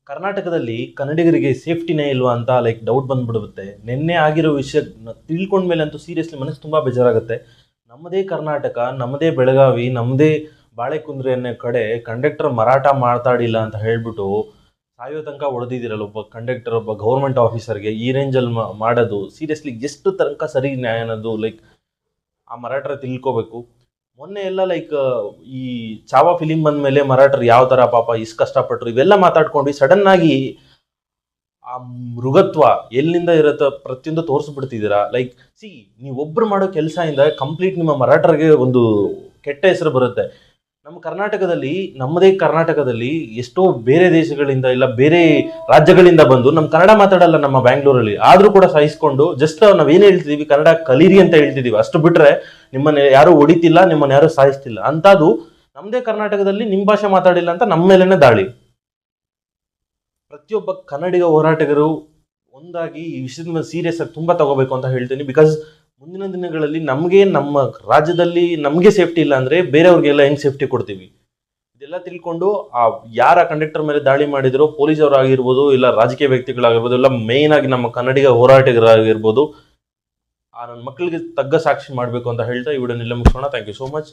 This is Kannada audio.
ಕರ್ನಾಟಕದಲ್ಲಿ ಕನ್ನಡಿಗರಿಗೆ ಸೇಫ್ಟಿನೇ ಇಲ್ವಾ ಅಂತ ಡೌಟ್ ಬಂದ್ಬಿಡುತ್ತೆ. ನಿನ್ನೆ ಆಗಿರೋ ವಿಷಯ ತಿಳ್ಕೊಂಡ್ಮೇಲೆ ಅಂತೂ ಸೀರಿಯಸ್ಲಿ ಮನಸ್ಸು ತುಂಬ ಬೇಜಾರಾಗುತ್ತೆ. ನಮ್ಮದೇ ಕರ್ನಾಟಕ, ನಮ್ಮದೇ ಬೆಳಗಾವಿ, ನಮ್ಮದೇ ಬಾಳೆಕುಂದ್ರಿ ಅನ್ನೋ ಕಡೆ ಕಂಡಕ್ಟರ್ ಮರಾಠ ಮಾತಾಡಿಲ್ಲ ಅಂತ ಹೇಳ್ಬಿಟ್ಟು ಸಾಯೋ ತನಕ ಹೊಡೆದಿದ್ದೀರಲ್ಲ ಒಬ್ಬ ಕಂಡಕ್ಟರ್, ಒಬ್ಬ ಗೌರ್ಮೆಂಟ್ ಆಫೀಸರ್ಗೆ ಈ ರೇಂಜಲ್ಲಿ ಮಾಡೋದು ಸೀರಿಯಸ್ಲಿ ಎಷ್ಟು ತನಕ ಸರಿ ನ್ಯಾಯ ಅನ್ನೋದು ಆ ಮರಾಠರ ತಿಳ್ಕೋಬೇಕು. ಮೊನ್ನೆ ಎಲ್ಲ ಈ ಚಾವಾ ಫಿಲಿಂ ಬಂದ್ಮೇಲೆ ಮರಾಠರು ಯಾವ ಥರ ಪಾಪ ಇಷ್ಟು ಕಷ್ಟಪಟ್ಟರು ಇವೆಲ್ಲ ಮಾತಾಡ್ಕೊಂಡು ಸಡನ್ ಆಗಿ ಆ ಮೃಗತ್ವ ಎಲ್ಲಿಂದ ಇರತ್ತ ಪ್ರತಿಯೊಂದು ತೋರಿಸ್ಬಿಡ್ತಿದ್ದೀರಾ. ಸಿ, ನೀವೊಬ್ರು ಮಾಡೋ ಕೆಲಸ ಇಂದ ಕಂಪ್ಲೀಟ್ ನಿಮ್ಮ ಮರಾಠರಿಗೆ ಒಂದು ಕೆಟ್ಟ ಹೆಸರು ಬರುತ್ತೆ. ನಮ್ಮ ಕರ್ನಾಟಕದಲ್ಲಿ, ನಮ್ಮದೇ ಕರ್ನಾಟಕದಲ್ಲಿ ಎಷ್ಟೋ ಬೇರೆ ದೇಶಗಳಿಂದ ಇಲ್ಲ ಬೇರೆ ರಾಜ್ಯಗಳಿಂದ ಬಂದು ನಮ್ಮ ಕನ್ನಡ ಮಾತಾಡಲ್ಲ ನಮ್ಮ ಬ್ಯಾಂಗ್ಳೂರಲ್ಲಿ, ಆದ್ರೂ ಕೂಡ ಸಹಿಸ್ಕೊಂಡು ಜಸ್ಟ್ ನಾವೇನು ಹೇಳ್ತಿದೀವಿ ಕನ್ನಡ ಕಲೀರಿ ಅಂತ ಹೇಳ್ತಿದೀವಿ, ಅಷ್ಟು ಬಿಟ್ರೆ ನಿಮ್ಮನ್ನ ಯಾರು ಹೊಡಿತಿಲ್ಲ, ನಿಮ್ಮನ್ನ ಯಾರು ಸಾಯಿಸ್ತಿಲ್ಲ. ಅಂತದು ನಮ್ಮದೇ ಕರ್ನಾಟಕದಲ್ಲಿ ನಿಮ್ಮ ಭಾಷೆ ಮಾತಾಡಿಲ್ಲ ಅಂತ ನಮ್ಮ ಮೇಲೇನೆ ದಾಳಿ. ಪ್ರತಿಯೊಬ್ಬ ಕನ್ನಡಿಗ ಹೋರಾಟಗಾರರು ಒಂದಾಗಿ ಈ ವಿಷಯದ ಮೇಲೆ ಸೀರಿಯಸ್ ಆಗಿ ತುಂಬಾ ತಗೋಬೇಕು ಅಂತ ಹೇಳ್ತೀನಿ. ಬಿಕಾಸ್ ಮುಂದಿನ ದಿನಗಳಲ್ಲಿ ನಮಗೆ ನಮ್ಮ ರಾಜ್ಯದಲ್ಲಿ ನಮಗೆ ಸೇಫ್ಟಿ ಇಲ್ಲ ಅಂದ್ರೆ ಬೇರೆಯವ್ರಿಗೆಲ್ಲ ಹೆಂಗ್ ಸೇಫ್ಟಿ ಕೊಡ್ತೀವಿ? ಇದೆಲ್ಲ ತಿಳ್ಕೊಂಡು ಯಾರ ಕಂಡಕ್ಟರ್ ಮೇಲೆ ದಾಳಿ ಮಾಡಿದ್ರು, ಪೊಲೀಸ್ ಅವರಾಗಿರ್ಬೋದು ಇಲ್ಲ ರಾಜಕೀಯ ವ್ಯಕ್ತಿಗಳಾಗಿರ್ಬೋದು, ಇಲ್ಲ ಮೇನ್ ಆಗಿ ನಮ್ಮ ಕನ್ನಡಿಗ ಹೋರಾಟಗಾರರಾಗಿರ್ಬೋದು, ನನ್ನ ಮಕ್ಕಳಿಗೆ ತಗ್ಗ ಸಾಕ್ಷಿ ಮಾಡಬೇಕು ಅಂತ ಹೇಳ್ತಾ ಈ ವಿಡಿಯೋನೆಲ್ಲ ಮುಗಿಸೋಣ. Thank you so much.